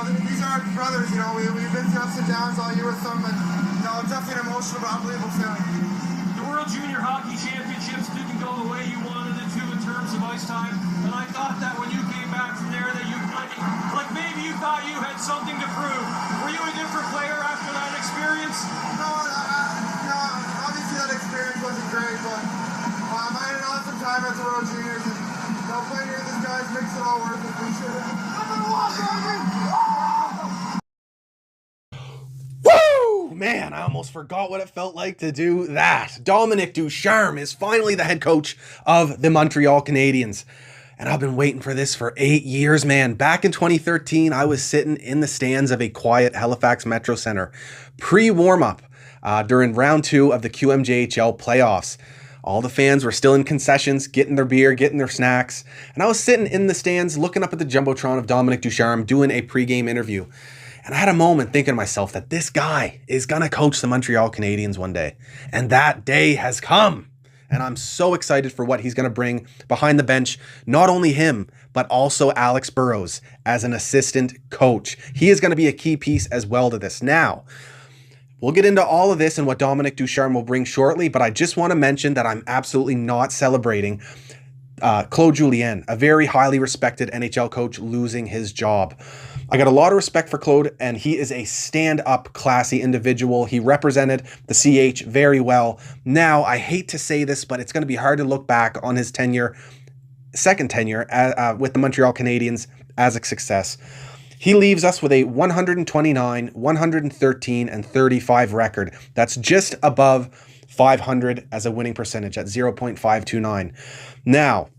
these are our brothers, you know, we've been through ups and downs all year with them, and, you know, definitely an emotional but unbelievable feeling. The World Junior Hockey Championships didn't go the way you wanted it to in terms of ice time, and I thought that when you came back from there that you like maybe you thought you had something to prove. Were you a different player after that experience? No, obviously that experience wasn't great, but I had an awesome time at the World Juniors, and playing here with these guys makes it all worth it. Woo! Man, I almost forgot what it felt like to do that. Dominique Ducharme is finally the head coach of the Montreal Canadiens. And I've been waiting for this for 8 years, man. Back in 2013, I was sitting in the stands of a quiet Halifax Metro Center pre-warm-up during round 2 of the QMJHL playoffs. All the fans were still in concessions, getting their beer, getting their snacks. And I was sitting in the stands looking up at the Jumbotron of Dominique Ducharme doing a pregame interview. And I had a moment thinking to myself that this guy is going to coach the Montreal Canadiens one day. And that day has come. And I'm so excited for what he's going to bring behind the bench. Not only him, but also Alex Burrows as an assistant coach. He is going to be a key piece as well to this. Now, we'll get into all of this and what Dominique Ducharme will bring shortly, but I just want to mention that I'm absolutely not celebrating Claude Julien, a very highly respected NHL coach, losing his job. I got a lot of respect for Claude, and he is a stand-up, classy individual. He represented the CH very well. Now, I hate to say this, but it's going to be hard to look back on his second tenure with the Montreal Canadiens as a success. He leaves us with a 129, 113, and 35 record. That's just above 500 as a winning percentage at 0.529. Now,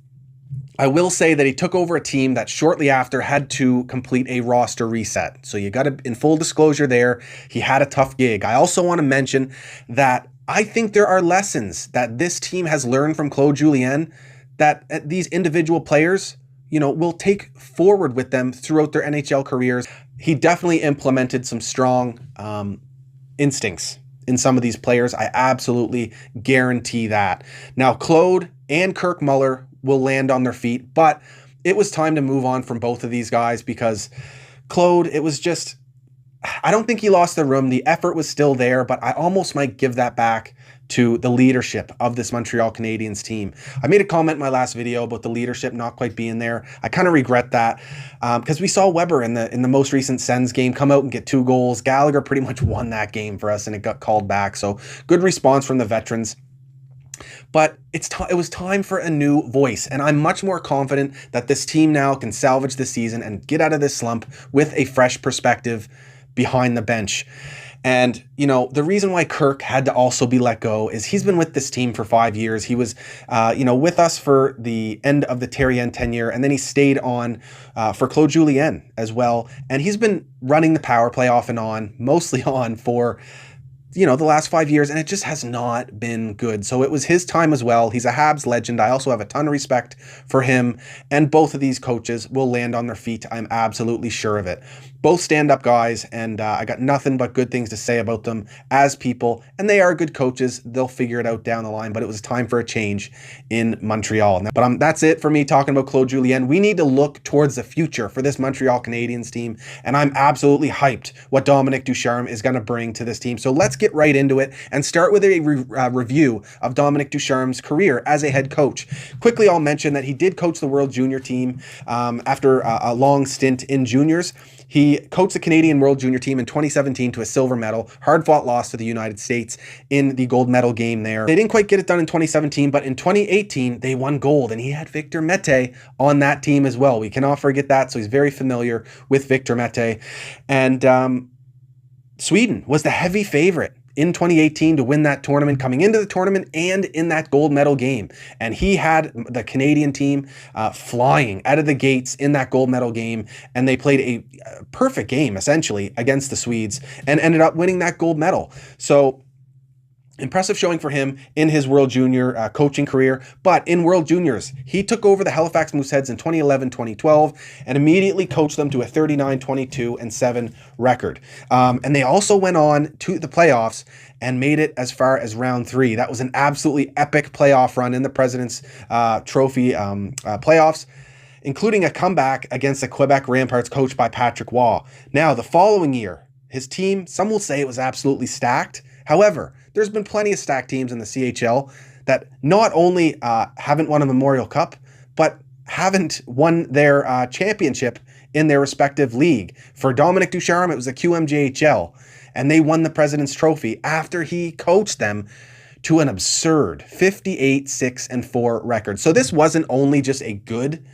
I will say that he took over a team that shortly after had to complete a roster reset. So you got to, in full disclosure there, he had a tough gig. I also want to mention that I think there are lessons that this team has learned from Claude Julien that these individual players, you know, will take forward with them throughout their NHL careers. He definitely implemented some strong instincts in some of these players. I absolutely guarantee that. Now, Claude and Kirk Muller will land on their feet, but it was time to move on from both of these guys because Claude, it was just, I don't think he lost the room. The effort was still there, but I almost might give that back to the leadership of this Montreal Canadiens team. I made a comment in my last video about the leadership not quite being there. I kind of regret that because we saw Weber in the most recent Sens game come out and get 2 goals. Gallagher pretty much won that game for us and it got called back. So good response from the veterans. But it was time for a new voice, and I'm much more confident that this team now can salvage the season and get out of this slump with a fresh perspective behind the bench. And, you know, the reason why Kirk had to also be let go is he's been with this team for 5 years. He was, with us for the end of the Therrien tenure, and then he stayed on for Claude Julien as well. And he's been running the power play off and on, mostly on for the last 5 years, and it just has not been good. So it was his time as well. He's a Habs legend. I also have a ton of respect for him, and both of these coaches will land on their feet. I'm absolutely sure of it. Both stand-up guys, and I got nothing but good things to say about them as people, and they are good coaches. They'll figure it out down the line, but it was time for a change in Montreal. But that's it for me talking about Claude Julien. We need to look towards the future for this Montreal Canadiens team, and I'm absolutely hyped what Dominique Ducharme is going to bring to this team. So let's get right into it and start with a review of Dominique Ducharme's career as a head coach. Quickly, I'll mention that he did coach the World Junior team after a long stint in juniors. He coached the Canadian World Junior team in 2017 to a silver medal, hard-fought loss to the United States in the gold medal game there. They didn't quite get it done in 2017, but in 2018, they won gold, and he had Victor Mete on that team as well. We cannot forget that, so he's very familiar with Victor Mete. And Sweden was the heavy favorite in 2018 to win that tournament, coming into the tournament and in that gold medal game. And he had the Canadian team flying out of the gates in that gold medal game. And they played a perfect game, essentially, against the Swedes and ended up winning that gold medal. So impressive showing for him in his World Junior coaching career. But in World Juniors, he took over the Halifax Mooseheads in 2011-2012 and immediately coached them to a 39-22-7 record. And they also went on to the playoffs and made it as far as round 3. That was an absolutely epic playoff run in the President's Trophy playoffs. including a comeback against the Quebec Ramparts coached by Patrick Waugh. Now, the following year, his team, some will say it was absolutely stacked. However, there's been plenty of stacked teams in the CHL that not only haven't won a Memorial Cup, but haven't won their championship in their respective league. For Dominique Ducharme, it was the QMJHL, and they won the President's Trophy after he coached them to an absurd 58-6-4 record. So this wasn't only just a good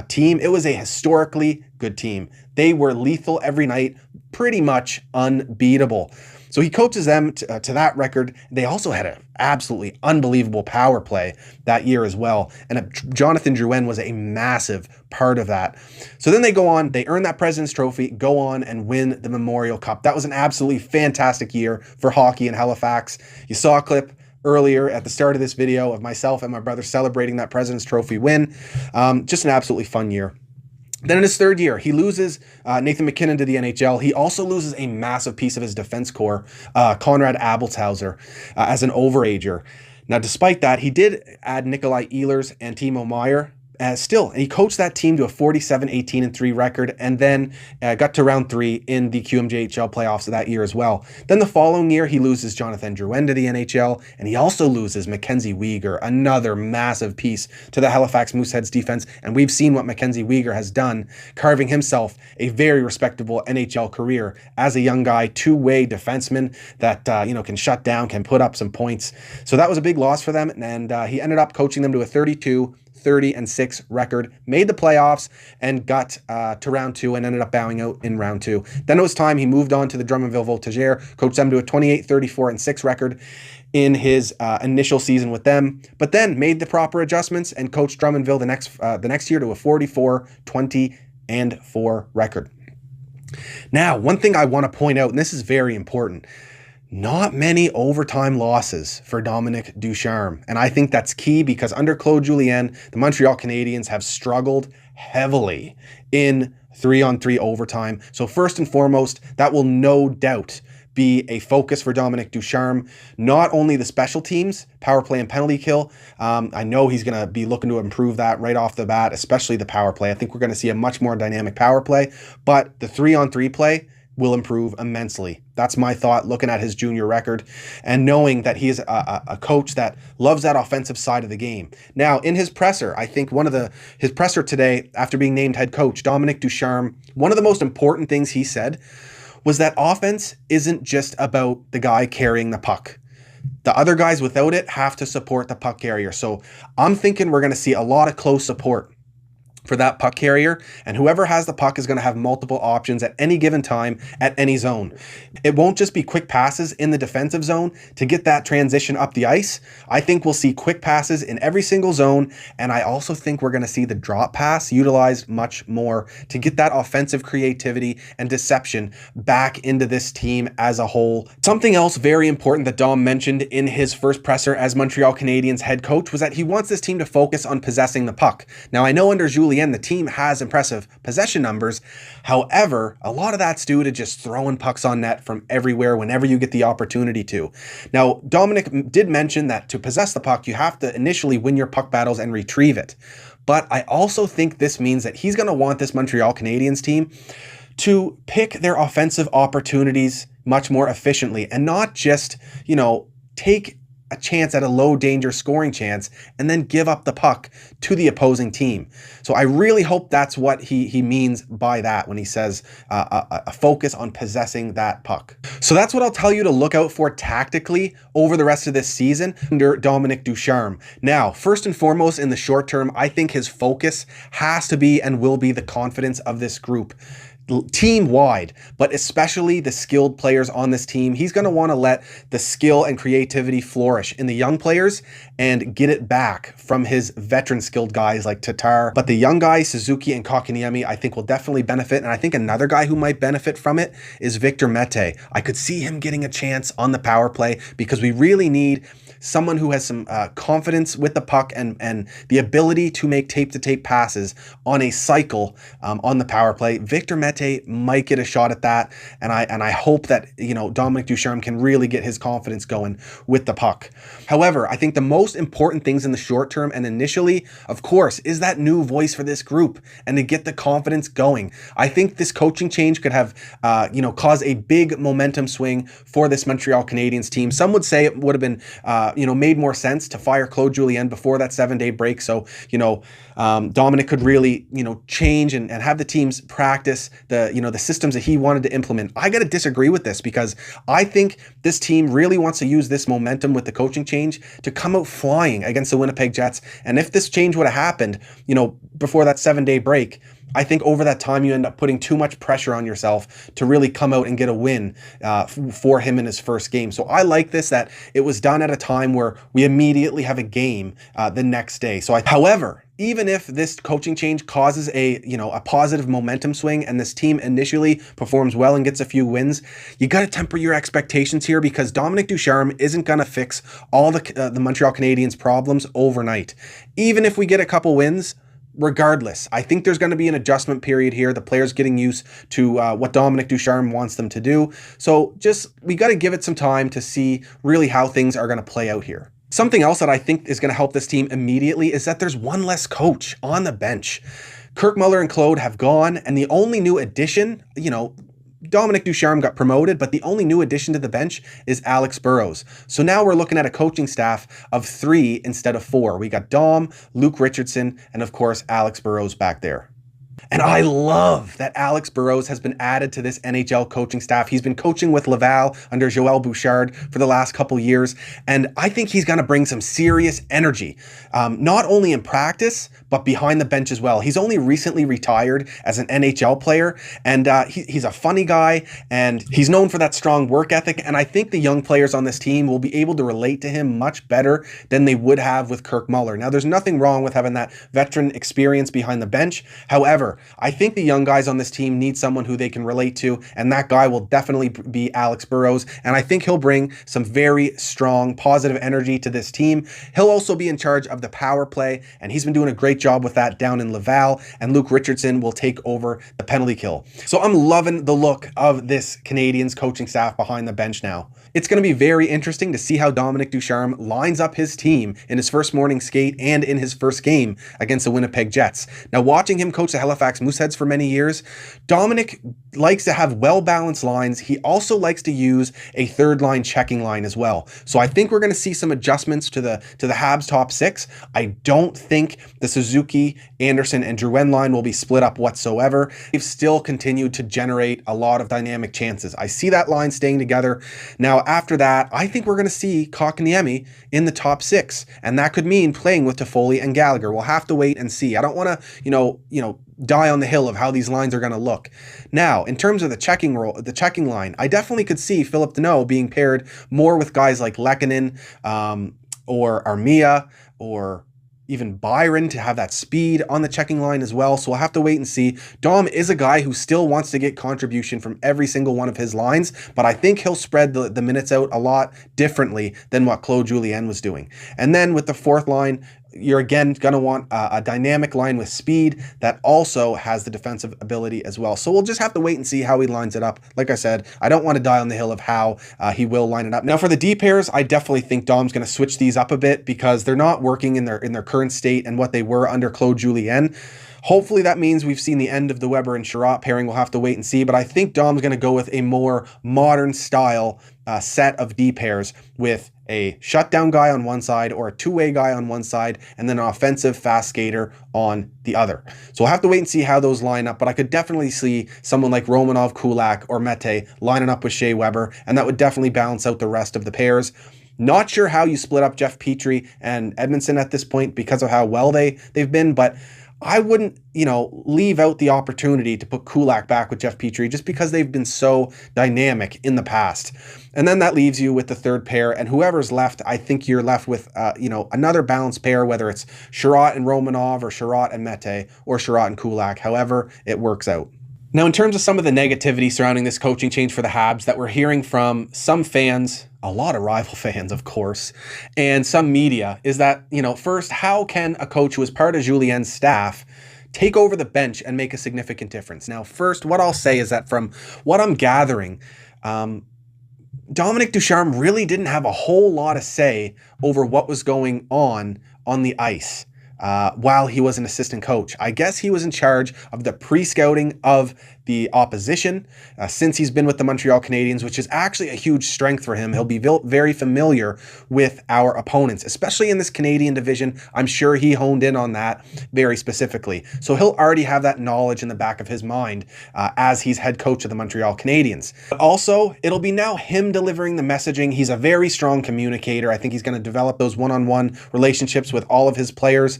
team, it was a historically good team. They were lethal every night, pretty much unbeatable. So he coaches them to that record. They also had an absolutely unbelievable power play that year as well. And Jonathan Drouin was a massive part of that. So then they go on, they earn that President's Trophy, go on and win the Memorial Cup. That was an absolutely fantastic year for hockey in Halifax. You saw a clip earlier at the start of this video of myself and my brother celebrating that President's Trophy win. Just an absolutely fun year. Then in his third year, he loses Nathan McKinnon to the NHL. He also loses a massive piece of his defense core, Konrad Abelshauser, as an overager. Now, despite that, he did add Nikolai Ehlers and Timo Meier. Still, he coached that team to a 47-18-3 record, and then got to round 3 in the QMJHL playoffs that year as well. Then the following year, he loses Jonathan Drouin to the NHL, and he also loses Mackenzie Weegar, another massive piece to the Halifax Mooseheads defense. And we've seen what Mackenzie Weegar has done, carving himself a very respectable NHL career as a young guy, two-way defenseman that can shut down, can put up some points. So that was a big loss for them, and he ended up coaching them to a 30-6 record, made the playoffs, and got to round 2 and ended up bowing out in round 2. Then it was time. He moved on to the Drummondville Voltigeurs, coached them to a 28-34-6 record in his initial season with them, but then made the proper adjustments and coached Drummondville the next year to a 44-20-4 record. Now, one thing I want to point out, and this is very important, not many overtime losses for Dominique Ducharme. And I think that's key because under Claude Julien, the Montreal Canadiens have struggled heavily in 3-on-3 overtime. So first and foremost, that will no doubt be a focus for Dominique Ducharme. Not only the special teams, power play and penalty kill. I know he's going to be looking to improve that right off the bat, especially the power play. I think we're going to see a much more dynamic power play, but the 3-on-3 play will improve immensely. That's my thought looking at his junior record and knowing that he is a coach that loves that offensive side of the game. Now, in his presser, I think his presser today, after being named head coach, Dominique Ducharme, one of the most important things he said was that offense isn't just about the guy carrying the puck. The other guys without it have to support the puck carrier. So I'm thinking we're going to see a lot of close support for that puck carrier, and whoever has the puck is going to have multiple options at any given time at any zone. It won't just be quick passes in the defensive zone to get that transition up the ice. I think we'll see quick passes in every single zone, and I also think we're going to see the drop pass utilized much more to get that offensive creativity and deception back into this team as a whole. Something else very important that Dom mentioned in his first presser as Montreal Canadiens head coach was that he wants this team to focus on possessing the puck. Now, I know under Julien, the team has impressive possession numbers. However, a lot of that's due to just throwing pucks on net from everywhere whenever you get the opportunity to. Now, Dominic did mention that to possess the puck, you have to initially win your puck battles and retrieve it. But I also think this means that he's going to want this Montreal Canadiens team to pick their offensive opportunities much more efficiently and not just, take a chance at a low danger scoring chance and then give up the puck to the opposing team. So I really hope that's what he means by that when he says a focus on possessing that puck. So that's what I'll tell you to look out for tactically over the rest of this season under Dominique Ducharme. Now, first and foremost, in the short term, I think his focus has to be and will be the confidence of this group. Team-wide, but especially the skilled players on this team. He's going to want to let the skill and creativity flourish in the young players and get it back from his veteran skilled guys like Tatar. But the young guys, Suzuki and Kotkaniemi, I think will definitely benefit. And I think another guy who might benefit from it is Victor Mete. I could see him getting a chance on the power play because we really need someone who has some confidence with the puck and the ability to make tape-to-tape passes on a cycle on the power play. Victor Mete Mete might get a shot at that, and I hope that, you know, Dominique Ducharme can really get his confidence going with the puck. However, I think the most important things in the short term and initially, of course, is that new voice for this group and to get the confidence going. I think this coaching change could have, you know, cause a big momentum swing for this Montreal Canadiens team. Some would say it would have been, you know, made more sense to fire Claude Julien before that 7-day break. So, you know, Dominic could really, you know, change and have the teams practice the, you know, the systems that he wanted to implement. I got to disagree with this because I think this team really wants to use this momentum with the coaching change to come out flying against the Winnipeg Jets. And if this change would have happened, you know, before that 7-day break, I think over that time you end up putting too much pressure on yourself to really come out and get a win for him in his first game. So I like this, that it was done at a time where we immediately have a game the next day. So however, even if this coaching change causes a, you know, a positive momentum swing and this team initially performs well and gets a few wins, you got to temper your expectations here because Dominique Ducharme isn't going to fix all the Montreal Canadiens problems overnight. Even if we get a couple wins, regardless, I think there's going to be an adjustment period here. The players getting used to what Dominique Ducharme wants them to do. So we got to give it some time to see really how things are going to play out here. Something else that I think is going to help this team immediately is that there's one less coach on the bench. Kirk Muller and Claude have gone, and the only new addition, you know, Dominique Ducharme got promoted, but the only new addition to the bench is Alex Burrows. So now we're looking at a coaching staff of 3 instead of 4. We got Dom, Luke Richardson, and of course, Alex Burrows back there. And I love that Alex Burrows has been added to this NHL coaching staff. He's been coaching with Laval under Joël Bouchard for the last couple years. And I think he's going to bring some serious energy, not only in practice, but behind the bench as well. He's only recently retired as an NHL player, and he's a funny guy, and he's known for that strong work ethic. And I think the young players on this team will be able to relate to him much better than they would have with Kirk Muller. Now, there's nothing wrong with having that veteran experience behind the bench. However, I think the young guys on this team need someone who they can relate to, and that guy will definitely be Alex Burrows, and I think he'll bring some very strong, positive energy to this team. He'll also be in charge of the power play, and he's been doing a great job with that down in Laval, and Luke Richardson will take over the penalty kill. So I'm loving the look of this Canadiens coaching staff behind the bench now. It's going to be very interesting to see how Dominique Ducharme lines up his team in his first morning skate and in his first game against the Winnipeg Jets. Now, watching him coach the Halifax Mooseheads for many years, Dominic likes to have well-balanced lines. He also likes to use a third-line checking line as well. So I think we're going to see some adjustments to the HABS top 6. I don't think the Suzuki, Anderson, and Drouin line will be split up whatsoever. They've still continued to generate a lot of dynamic chances. I see that line staying together. Now, after that, I think we're going to see Kotkaniemi in the top 6, and that could mean playing with Toffoli and Gallagher. We'll have to wait and see. I don't want to, you know, die on the hill of how these lines are going to look. Now, in terms of the checking line, I definitely could see Philip Deneau being paired more with guys like Lehkonen or Armia or even Byron to have that speed on the checking line as well. So we'll have to wait and see. Dom is a guy who still wants to get contribution from every single one of his lines, but I think he'll spread the minutes out a lot differently than what Claude Julien was doing. And then with the fourth line, you're again going to want a dynamic line with speed that also has the defensive ability as well. So we'll just have to wait and see how he lines it up. Like I said, I don't want to die on the hill of how he will line it up. Now for the D pairs, I definitely think Dom's going to switch these up a bit because they're not working in their current state and what they were under Claude Julien. Hopefully that means we've seen the end of the Weber and Sherratt pairing. We'll have to wait and see, but I think Dom's going to go with a more modern style set of D pairs with a shutdown guy on one side or a two-way guy on one side and then an offensive fast skater on the other. So we'll have to wait and see how those line up, but I could definitely see someone like Romanov, Kulak, or Mete lining up with Shea Weber, and that would definitely balance out the rest of the pairs. Not sure how you split up Jeff Petrie and Edmondson at this point because of how well they've been, but I wouldn't, leave out the opportunity to put Kulak back with Jeff Petrie just because they've been so dynamic in the past. And then that leaves you with the third pair, and whoever's left, I think you're left with, another balanced pair, whether it's Sherratt and Romanov or Sherratt and Mete or Sherratt and Kulak, however it works out. Now, in terms of some of the negativity surrounding this coaching change for the Habs that we're hearing from some fans, a lot of rival fans, of course, and some media, is that, first, how can a coach who is part of Julien's staff take over the bench and make a significant difference. Now, first, what I'll say is that from what I'm gathering, Dominique Ducharme really didn't have a whole lot of say over what was going on the ice while he was an assistant coach. I guess he was in charge of the pre-scouting of the opposition since he's been with the Montreal Canadiens, which is actually a huge strength for him. He'll be very familiar with our opponents, especially in this Canadian division. I'm sure he honed in on that very specifically. So he'll already have that knowledge in the back of his mind as he's head coach of the Montreal Canadiens. But also, it'll be now him delivering the messaging. He's a very strong communicator. I think he's going to develop those one-on-one relationships with all of his players.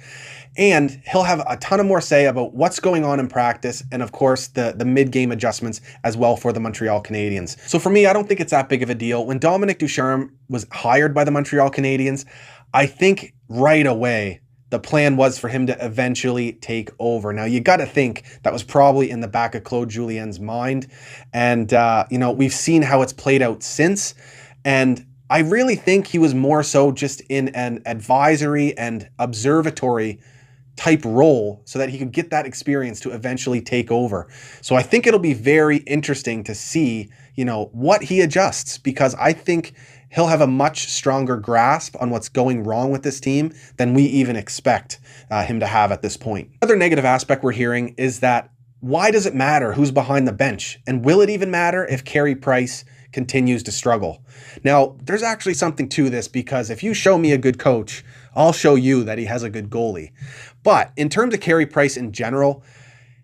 And he'll have a ton of more say about what's going on in practice and, of course, the mid-game adjustments as well for the Montreal Canadiens. So for me, I don't think it's that big of a deal. When Dominique Ducharme was hired by the Montreal Canadiens, I think right away the plan was for him to eventually take over. Now, you got to think that was probably in the back of Claude Julien's mind. And, we've seen how it's played out since. And I really think he was more so just in an advisory and observatory type role so that he could get that experience to eventually take over. So I think it'll be very interesting to see, what he adjusts, because I think he'll have a much stronger grasp on what's going wrong with this team than we even expect him to have at this point. Another negative aspect we're hearing is that why does it matter who's behind the bench? And will it even matter if Carey Price continues to struggle? Now, there's actually something to this, because if you show me a good coach, I'll show you that he has a good goalie. But in terms of Carey Price in general,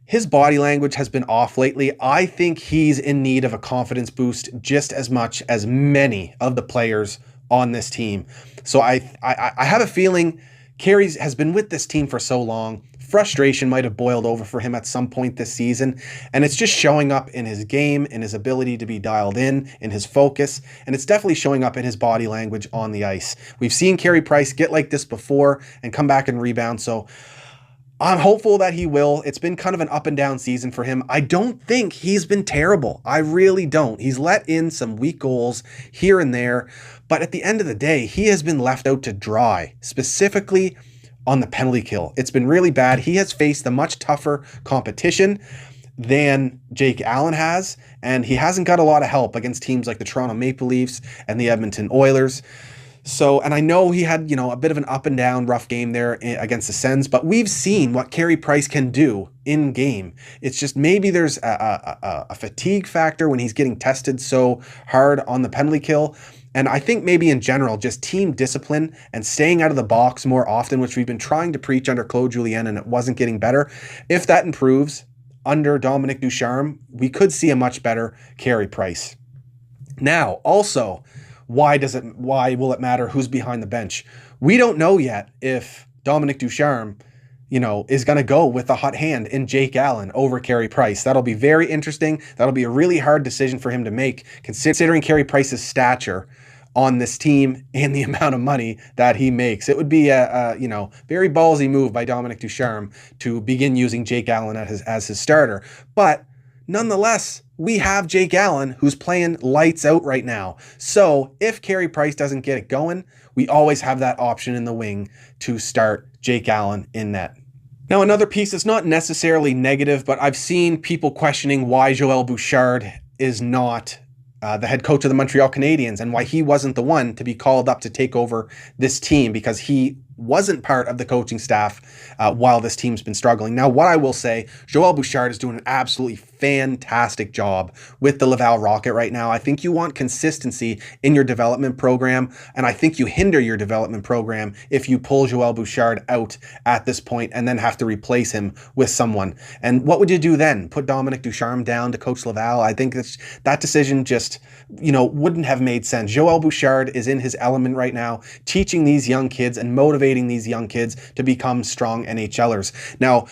his body language has been off lately. I think he's in need of a confidence boost just as much as many of the players on this team. So I have a feeling Carey has been with this team for so long. Frustration might have boiled over for him at some point this season, and it's just showing up in his game, in his ability to be dialed in his focus, and it's definitely showing up in his body language on the ice. We've seen Carey Price get like this before and come back and rebound, so I'm hopeful that he will. It's been kind of an up and down season for him. I don't think he's been terrible. I really don't. He's let in some weak goals here and there, but at the end of the day, he has been left out to dry, specifically on the penalty kill. It's been really bad. He has faced a much tougher competition than Jake Allen has, and he hasn't got a lot of help against teams like the Toronto Maple Leafs and the Edmonton Oilers. So, and I know he had, a bit of an up and down rough game there against the Sens, but we've seen what Carey Price can do in game. It's just maybe there's a fatigue factor when he's getting tested so hard on the penalty kill. And I think maybe in general, just team discipline and staying out of the box more often, which we've been trying to preach under Claude Julien, and it wasn't getting better. If that improves under Dominique Ducharme, we could see a much better Carey Price. Now, also, why will it matter who's behind the bench? We don't know yet if Dominique Ducharme, is going to go with a hot hand in Jake Allen over Carey Price. That'll be very interesting. That'll be a really hard decision for him to make, considering Carey Price's stature on this team and the amount of money that he makes. It would be a very ballsy move by Dominique Ducharme to begin using Jake Allen as his starter. But nonetheless, we have Jake Allen who's playing lights out right now. So if Carey Price doesn't get it going, we always have that option in the wing to start Jake Allen in net. Now, another piece that's not necessarily negative, but I've seen people questioning why Joël Bouchard is not the head coach of the Montreal Canadiens and why he wasn't the one to be called up to take over this team, because he wasn't part of the coaching staff while this team's been struggling. Now, what I will say, Joël Bouchard is doing an absolutely fantastic job with the Laval Rocket right now. I think you want consistency in your development program, and I think you hinder your development program if you pull Joël Bouchard out at this point and then have to replace him with someone. And what would you do then? Put Dominique Ducharme down to coach Laval? I think that decision just, wouldn't have made sense. Joël Bouchard is in his element right now, teaching these young kids and motivating these young kids to become strong NHLers. Now,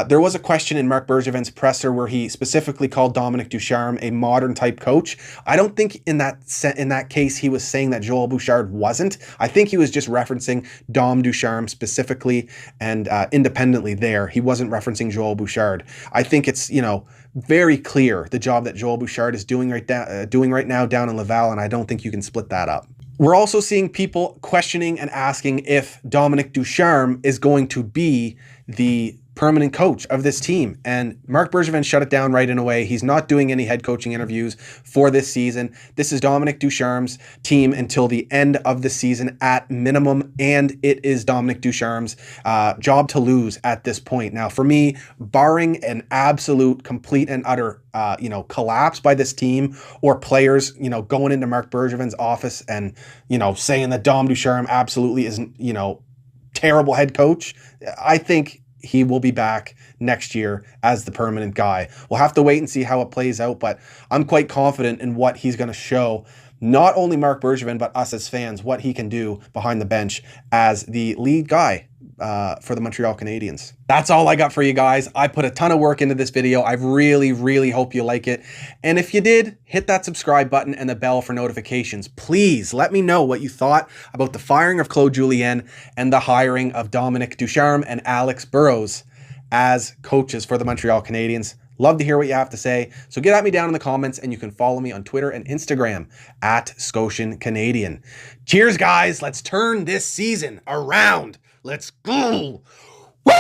there was a question in Marc Bergevin's presser where he specifically called Dominique Ducharme a modern type coach. I don't think in that case he was saying that Joël Bouchard wasn't. I think he was just referencing Dom Ducharme specifically and independently there. He wasn't referencing Joël Bouchard. I think it's, very clear the job that Joël Bouchard is doing right now down in Laval, and I don't think you can split that up. We're also seeing people questioning and asking if Dominique Ducharme is going to be the permanent coach of this team. And Marc Bergevin shut it down right in a way. He's not doing any head coaching interviews for this season. This is Dominique Ducharme's team until the end of the season at minimum, and it is Dominique Ducharme's job to lose at this point. Now, for me, barring an absolute, complete and utter collapse by this team, or players, going into Marc Bergevin's office and, saying that Dom Ducharme absolutely isn't, terrible head coach, I think he will be back next year as the permanent guy. We'll have to wait and see how it plays out, but I'm quite confident in what he's going to show, not only Marc Bergevin, but us as fans, what he can do behind the bench as the lead guy for the Montreal Canadiens. That's all I got for you guys. I put a ton of work into this video. I really, really hope you like it. And if you did, hit that subscribe button and the bell for notifications. Please let me know what you thought about the firing of Claude Julien and the hiring of Dominique Ducharme and Alex Burrows as coaches for the Montreal Canadiens. Love to hear what you have to say. So get at me down in the comments, and you can follow me on Twitter and Instagram at SCOTIANCANADIEN. Cheers, guys. Let's turn this season around. Let's go. Woo!